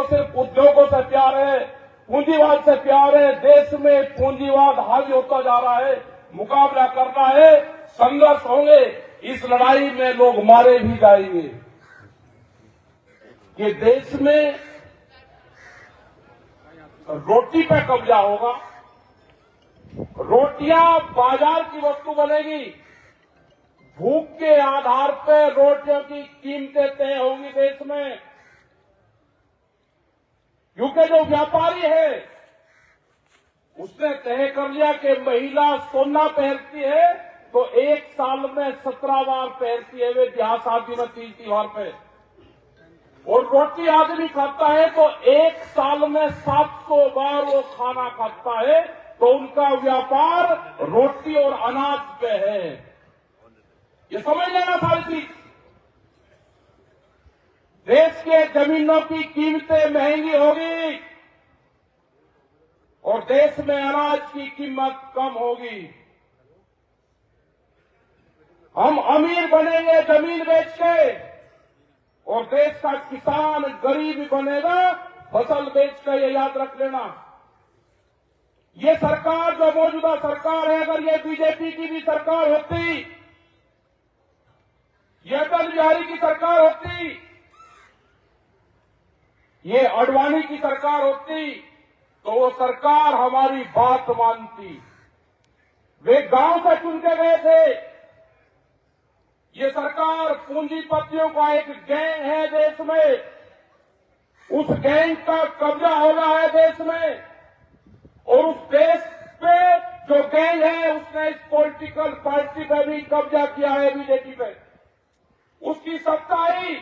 सिर्फ उद्योगों से प्यार है, पूंजीवाद से प्यार है। देश में पूंजीवाद हावी होता जा रहा है, मुकाबला करना है, संघर्ष होंगे। इस लड़ाई में लोग मारे भी जाएंगे। ये देश में रोटी पे कब्जा होगा, रोटियां बाजार की वस्तु बनेगी, भूख के आधार पर रोटियों की कीमतें तय होंगी देश में। क्योंकि जो व्यापारी है उसने तय कर लिया कि महिला सोना पहनती है तो एक साल में 17 बार पहनती है वे ब्याह शादी में, तीज त्योहार पे। और रोटी आदमी खाता है तो एक साल में 700 बार वो खाना खाता है। तो उनका व्यापार रोटी और अनाज पे है। ये समझ लेना सारी चीज। देश के जमीनों की कीमतें महंगी होगी और देश में अनाज की कीमत कम होगी। हम अमीर बनेंगे जमीन बेच के और देश का किसान गरीब बनेगा फसल बेच कर। ये याद रख लेना। ये सरकार जो मौजूदा सरकार है, अगर ये बीजेपी की भी सरकार होती, ये अटल बिहारी की सरकार होती, ये आडवाणी की सरकार होती, तो वो सरकार हमारी बात मानती। वे गांव से चुन के गए थे। ये सरकार पूंजीपतियों का एक गैंग है देश में। उस गैंग का कब्जा हो रहा है देश में और उस देश पे जो गैंग है उसने इस पॉलिटिकल पार्टी पे भी कब्जा किया है, बीजेपी पे। उसकी सत्ताई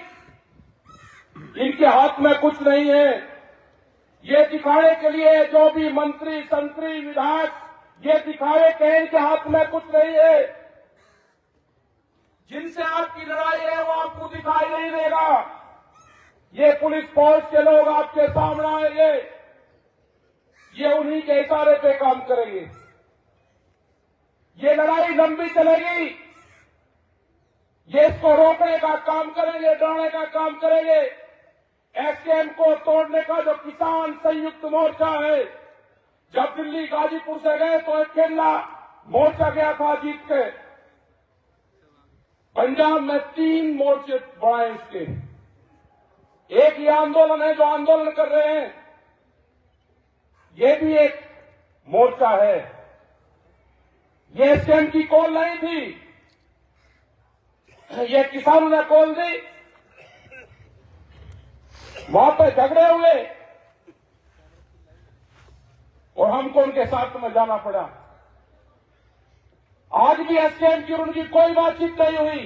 इनके हाथ में कुछ नहीं है। ये दिखाने के लिए जो भी मंत्री संतरी विधायक ये दिखावे कि इनके हाथ में कुछ नहीं है। जिनसे आपकी लड़ाई है वो आपको दिखाई नहीं देगा। ये पुलिस फोर्स के लोग आपके सामने आएंगे, ये उन्हीं के इशारे पे काम करेंगे। ये लड़ाई लंबी चलेगी। ये इसको रोकने का काम करेंगे, डराने का काम करेंगे। एसकेएम को तोड़ने का जो किसान संयुक्त मोर्चा है, जब दिल्ली गाजीपुर से गए तो एक खेला मोर्चा गया था जीत के। पंजाब में 3 मोर्चे बढ़ाए इसके। एक ये आंदोलन है जो आंदोलन कर रहे हैं, ये भी एक मोर्चा है। ये एसकेएम की कॉल नहीं थी, ये किसानों ने कॉल दी। वहां पे झगड़े हुए और हमको उनके साथ में जाना पड़ा। आज भी एसकेएम की और उनकी कोई बातचीत नहीं हुई।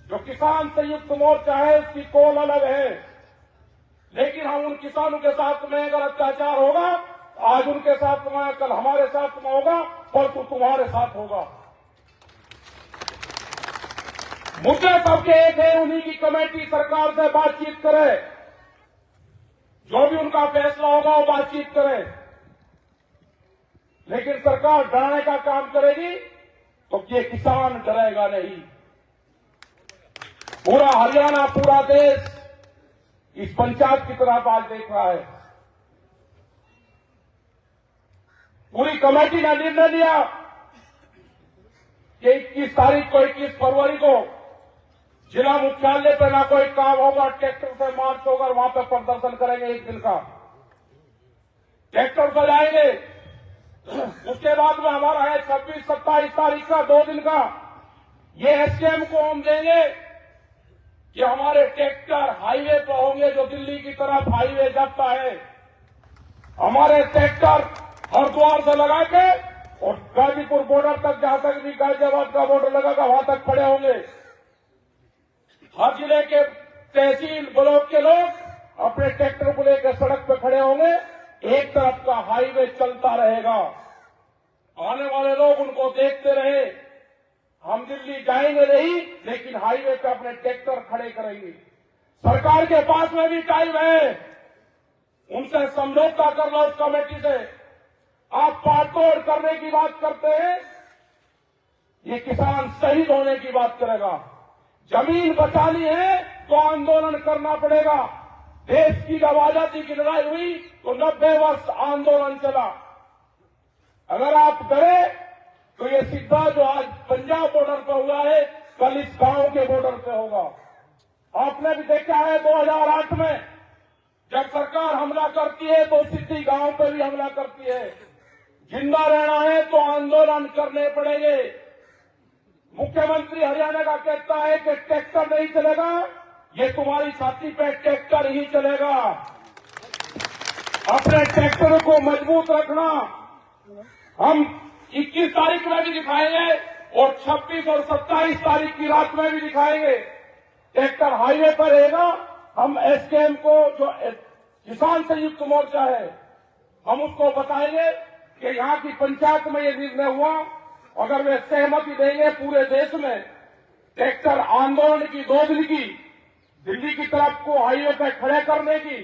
जो किसान संयुक्त मोर्चा है उसकी कॉल अलग है, लेकिन हम उन किसानों के साथ में अगर अत्याचार होगा, आज उनके साथ में, कल हमारे साथ में होगा, परसों तुम्हारे साथ होगा। मुद्दे सबके एक है, उन्हीं की कमेटी सरकार से बातचीत करे, जो भी उनका फैसला होगा वो बातचीत करे। लेकिन सरकार डराने का काम करेगी तो ये किसान डरेगा नहीं। पूरा हरियाणा, पूरा देश इस पंचायत की तरफ आज देख रहा है। पूरी कमेटी ने निर्णय लिया कि 21 तारीख को, 21 फरवरी को जिला मुख्यालय पर ना कोई काम होगा, ट्रैक्टर से मार्च होगा, वहां पर प्रदर्शन करेंगे एक दिन का। ट्रैक्टर पर जाएंगे। उसके बाद में हमारा है 26-27 तारीख का 2 दिन का। ये एसकेएम को हम देंगे कि हमारे ट्रैक्टर हाईवे पर होंगे, जो दिल्ली की तरफ हाईवे जाता है। हमारे ट्रैक्टर हरिद्वार से लगा के और गाजीपुर बॉर्डर तक, जहां तक भी गाजियाबाद का बॉर्डर लगागा वहां तक खड़े होंगे। हर जिले के तहसील ब्लॉक के लोग अपने ट्रैक्टर को लेकर सड़क पर खड़े होंगे। एक तरफ का हाईवे चलता रहेगा, आने वाले लोग उनको देखते रहे। हम दिल्ली जाएंगे नहीं, लेकिन हाईवे पे अपने ट्रैक्टर खड़े करेंगे। सरकार के पास में भी टाइम है, उनसे समझौता कर लो उस कमेटी से। आप पाड़तोड़ करने की बात करते हैं, ये किसान शहीद होने की बात करेगा। जमीन बचानी है तो आंदोलन करना पड़ेगा। देश की जब आजादी की लड़ाई हुई तो 90 वर्ष आंदोलन चला। अगर आप डरे तो ये सीधा जो आज पंजाब बॉर्डर पर हुआ है, कल इस गांव के बॉर्डर पे होगा। आपने भी देखा है 2008 में जब सरकार हमला करती है तो सीधी गांव पे भी हमला करती है। जिंदा रहना है तो आंदोलन करने पड़ेंगे। मुख्यमंत्री हरियाणा का कहता है कि ट्रैक्टर नहीं चलेगा, ये तुम्हारी छाती पे ट्रैक्टर ही चलेगा। अपने ट्रैक्टर को मजबूत रखना। हम 21 तारीख में भी दिखाएंगे और 26 और 27 तारीख की रात में भी दिखाएंगे। ट्रैक्टर हाईवे पर रहेगा। हम एसकेएम को, जो किसान संयुक्त मोर्चा है, हम उसको बताएंगे कि यहां की पंचायत में ये निर्णय हुआ। अगर वे सहमति देंगे पूरे देश में ट्रैक्टर आंदोलन की 2 दिन की दिल्ली की तरफ को हाईवे पर खड़े करने की,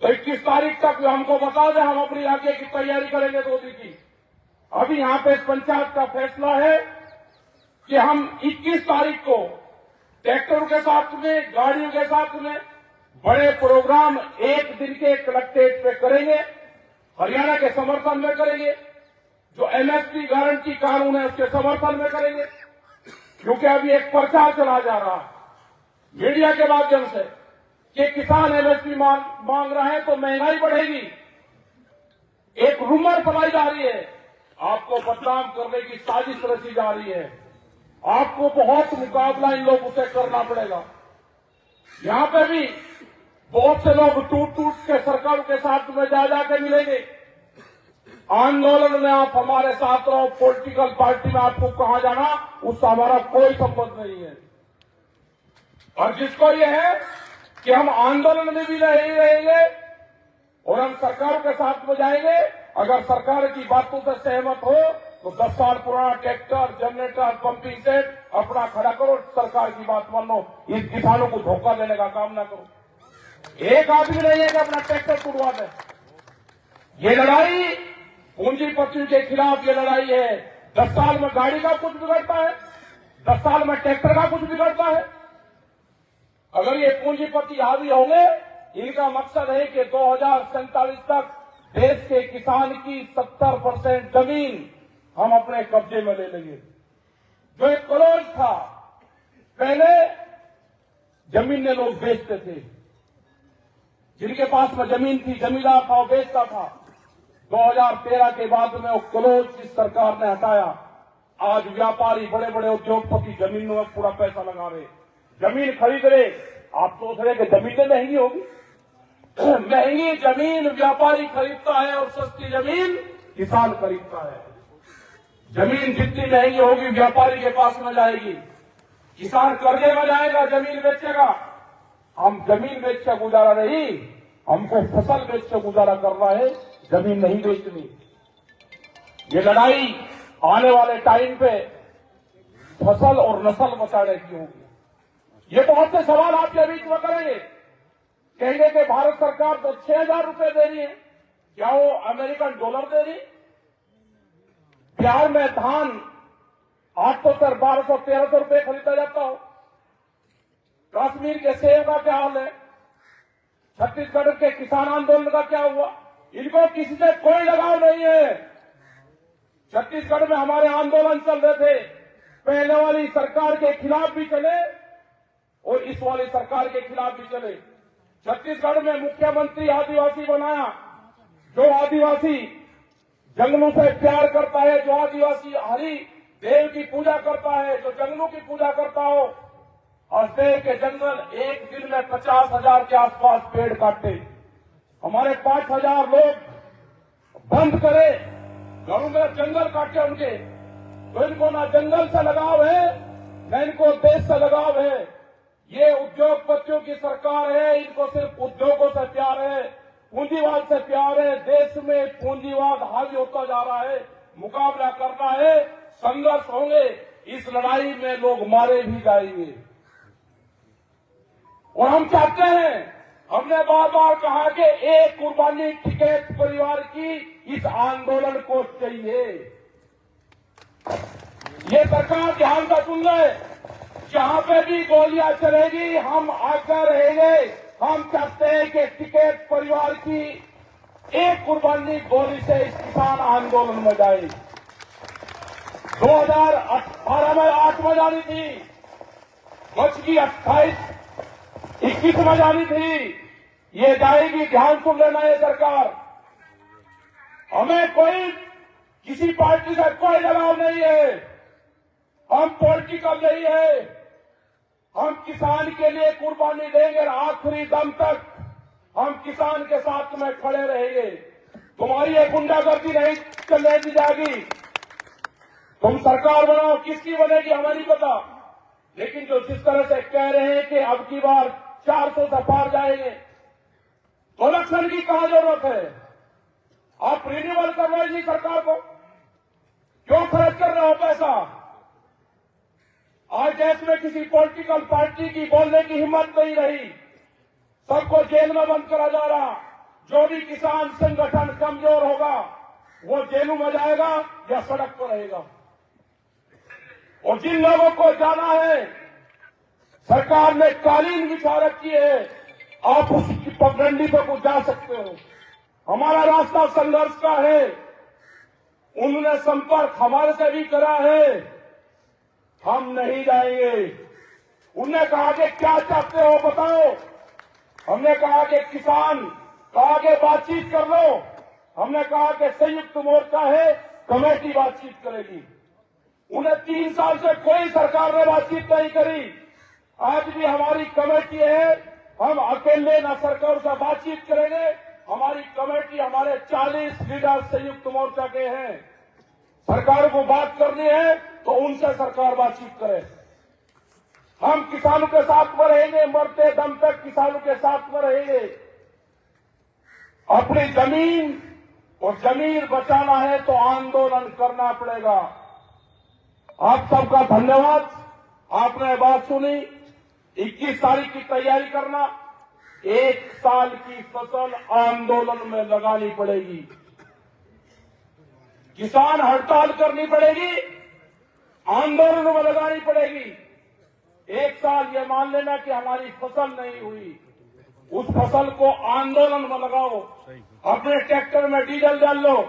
तो 21 तारीख तक हमको बता दें, हम अपनी आगे की तैयारी करेंगे 2 दिन की। अभी यहां पे पंचायत का फैसला है कि हम 21 तारीख को ट्रैक्टरों के साथ में, गाड़ियों के साथ में बड़े प्रोग्राम 1 दिन के कलेक्ट्रेट पे करेंगे। हरियाणा के समर्थन में करेंगे। जो एमएसपी गारंटी कानून है उसके समर्थन में करेंगे। क्योंकि अभी एक प्रचार चला जा रहा है मीडिया के माध्यम से कि किसान एमएसपी मांग रहे हैं तो महंगाई बढ़ेगी। एक रूमर फैलाई जा रही है। आपको बदनाम करने की साजिश रची जा रही है। आपको बहुत मुकाबला इन लोगों से करना पड़ेगा। यहां पे भी बहुत से लोग टूट टूट के सरकार के साथ में जा जाके मिलेंगे। आंदोलन में आप हमारे साथ रहो। पॉलिटिकल पार्टी में आपको कहां जाना उससे हमारा कोई संबंध नहीं है। और जिसको ये है कि हम आंदोलन में भी नहीं रहेंगे और हम सरकार के साथ में जाएंगे, अगर सरकार की बातों से सहमत हो तो 10 साल पुराना ट्रैक्टर, जनरेटर, पंपिंग सेट अपना खड़ा करो, सरकार की बात मान लो। इन किसानों को धोखा देने का काम ना करो। एक आदमी नहीं है कि अपना ट्रैक्टर टूटवा दे। ये लड़ाई पूंजीपतियों के खिलाफ ये लड़ाई है। 10 साल में गाड़ी का कुछ बिगड़ता है, 10 साल में ट्रैक्टर का कुछ बिगड़ता है। अगर ये पूंजीपति हावी होंगे, इनका मकसद है कि 2047 तक देश के किसान की 70% जमीन हम अपने कब्जे में ले लेंगे। जो एक कॉलेज था, पहले जमीन लोग बेचते थे। जिनके पास में जमीन थी, जमींदार था, वो बेचता था। 2013 के बाद में वो क्लोज इस सरकार ने हटाया। आज व्यापारी, बड़े बड़े उद्योगपति जमीनों में पूरा पैसा लगा रहे, जमीन खरीद रहे। आप सोच रहे कि जमीनें महंगी होगी? महंगी जमीन व्यापारी खरीदता है और सस्ती जमीन किसान खरीदता है। जमीन जितनी महंगी होगी व्यापारी के पास में जाएगी, किसान कर्जे में जाएगा, जमीन बेचेगा। हम जमीन बेच के गुजारा नहीं, हमको फसल बेच के गुजारा करना है, जमीन नहीं बेचनी। ये लड़ाई आने वाले टाइम पे फसल और नस्ल बचाने की होगी। ये बहुत से सवाल आपके बीच में करेंगे, कहेंगे कि भारत सरकार तो 6,000 रुपए दे रही है, क्या वो अमेरिकन डॉलर दे रही? बिहार में धान 800 से 1200 1300 रुपए खरीदा जाता हो। कश्मीर के सेब का क्या हाल है? छत्तीसगढ़ के किसान आंदोलन का क्या हुआ? इनको किसी से कोई लगाव नहीं है। छत्तीसगढ़ में हमारे आंदोलन चल रहे थे, पहले वाली सरकार के खिलाफ भी चले और इस वाली सरकार के खिलाफ भी चले। छत्तीसगढ़ में मुख्यमंत्री आदिवासी बनाया। जो आदिवासी जंगलों से प्यार करता है, जो आदिवासी हरि देव की पूजा करता है, जो जंगलों की पूजा करता हो, और देव के जंगल एक दिन में 50,000 के आसपास पेड़ काटे। हमारे 5,000 लोग बंद करे, घरों में जंगल काटे उनके। तो इनको ना जंगल से लगाव है, न इनको देश से लगाव है। ये उद्योगपतियों की सरकार है, इनको सिर्फ उद्योगों से प्यार है, पूंजीवाद से प्यार है। देश में पूंजीवाद हावी होता जा रहा है, मुकाबला करना है, संघर्ष होंगे। इस लड़ाई में लोग मारे भी जाएंगे और हम चाहते हैं, हमने बार बार कहा कि एक कुर्बानी टिकैत परिवार की इस आंदोलन को चाहिए। ये सरकार ध्यान से सुन ले, जहां पे भी गोलियां चलेगी हम आगे रहेंगे, हम चाहते हैं कि टिकैत परिवार की एक कुर्बानी गोली से इस किसान आंदोलन में जाए। 2018 में 8 में जानी थी, बच की 21 में जानी थी, ये जाएगी। ध्यान सुन लेना ये सरकार, हमें कोई किसी पार्टी से कोई लगाव नहीं है, हम पॉलिटिकल नहीं है, हम किसान के लिए कुर्बानी देंगे और आखिरी दम तक हम किसान के साथ में खड़े रहेंगे। तुम्हारी ये गुंडागर्दी नहीं चलने दी जाएगी। तुम सरकार बनाओ, किसकी बनेगी हमें नहीं पता, लेकिन जो जिस तरह से कह रहे हैं कि अब की बार 400 से पार जाएंगे, तो इलेक्शन की कहां जरूरत है? आप रिन्यूअल कर रहे जी सरकार को, क्यों खर्च कर रहे हो पैसा? आज देश में किसी पॉलिटिकल पार्टी की बोलने की हिम्मत नहीं रही, सबको जेल में बंद करा जा रहा। जो भी किसान संगठन कमजोर होगा वो जेलों में जाएगा या सड़क पर रहेगा। और जिन लोगों को जाना है, सरकार ने कालीन बिछा रखी है, आप उसकी पगडंडी पर कुछ जा सकते हो। हमारा रास्ता संघर्ष का है, उन्होंने संपर्क हमारे से भी करा है, हम नहीं जाएंगे। उन्होंने कहा कि क्या चाहते हो बताओ, हमने कहा कि किसान कहा कि बातचीत कर लो, हमने कहा कि संयुक्त मोर्चा है, कमेटी बातचीत करेगी। उन्हें 3 साल से कोई सरकार ने बातचीत नहीं करी। आज भी हमारी कमेटी है, हम अकेले न सरकार से बातचीत करेंगे, हमारी कमेटी हमारे 40 लीडर संयुक्त मोर्चा के हैं। सरकार को बात करनी है तो उनसे सरकार बातचीत करे। हम किसानों के साथ में रहेंगे, मरते दम तक किसानों के साथ में रहेंगे। अपनी जमीन और जमीन बचाना है तो आंदोलन करना पड़ेगा। आप सबका धन्यवाद, आपने बात सुनी। 21 तारीख की तैयारी करना, 1 साल की फसल आंदोलन में लगानी पड़ेगी। किसान हड़ताल करनी पड़ेगी, आंदोलन में लगानी पड़ेगी। 1 साल ये मान लेना कि हमारी फसल नहीं हुई, उस फसल को आंदोलन में लगाओ। अपने ट्रैक्टर में डीजल डाल लो,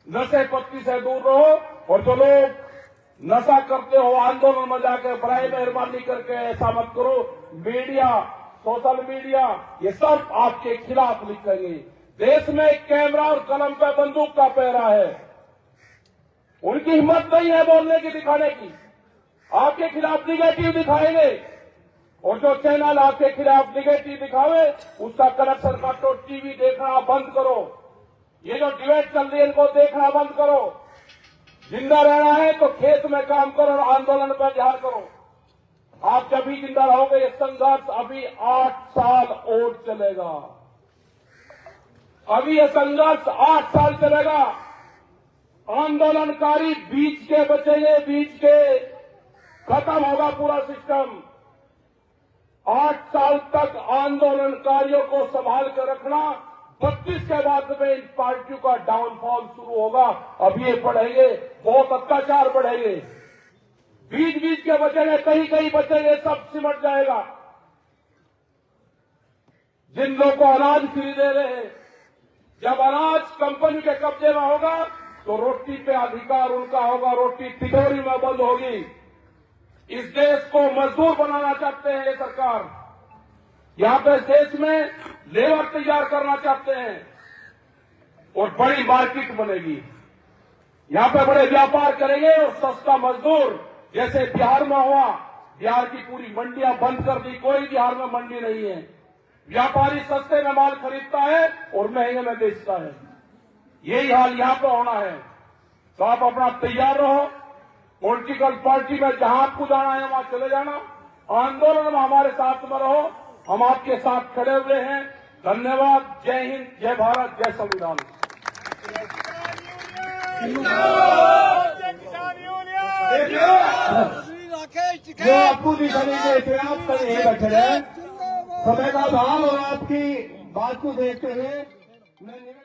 नशे पत्ती से दूर रहो। और जो लोग नशा करते हो आंदोलन में जाकर बड़ाई मेहरबानी करके ऐसा मत करो। मीडिया, सोशल मीडिया, ये सब आपके खिलाफ लिखेंगे। देश में कैमरा और कलम पे बंदूक का पहरा है, उनकी हिम्मत नहीं है बोलने की, दिखाने की। आपके खिलाफ निगेटिव दिखाएंगे, और जो चैनल आपके खिलाफ निगेटिव दिखावे उसका कनेक्शन काटो, टीवी देखना बंद करो। ये जो डिबेट चल रही है इनको देखना बंद करो। जिंदा रहना है तो खेत में काम करो और आंदोलन पर ध्यान करो। आप जब भी जिंदा रहोगे, ये संघर्ष अभी 8 साल और चलेगा। अभी ये संघर्ष 8 साल चलेगा। आंदोलनकारी बीच के बचेंगे, बीच के खत्म होगा पूरा सिस्टम। 8 साल तक आंदोलनकारियों को संभाल कर रखना, 32 के बाद में इन पार्टियों का डाउनफॉल शुरू होगा। अब ये बढ़ेंगे, बहुत अत्याचार बढ़ेंगे। बीच बीच के बचेंगे, कहीं कहीं बचेंगे, सब सिमट जाएगा। जिन लोगों को अनाज फ्री दे रहे हैं, जब अनाज कंपनी के कब्जे में होगा तो रोटी पे अधिकार उनका होगा, रोटी तिजोरी में बंद होगी। इस देश को मजदूर बनाना चाहते हैं ये सरकार। यहां पे देश में लेबर तैयार करना चाहते हैं और बड़ी मार्केट बनेगी। यहां पे बड़े व्यापार करेंगे और सस्ता मजदूर, जैसे बिहार में हुआ। बिहार की पूरी मंडियां बंद कर दी, कोई बिहार में मंडी नहीं है। व्यापारी सस्ते में माल खरीदता है और महंगे में बेचता है। यही हाल यहां पर होना है। तो आप अपना तैयार रहो। पॉलिटिकल पार्टी में जहां आपको जाना है वहां चले जाना। आंदोलन में हमारे साथ में रहो, हम आपके साथ खड़े हुए हैं। धन्यवाद। जय हिंद, जय भारत, जय संविधान। जो आपको दिखाने के इतिहास पर यही बैठे हैं, समय का भाव और आपकी बात को देखते हुए मैं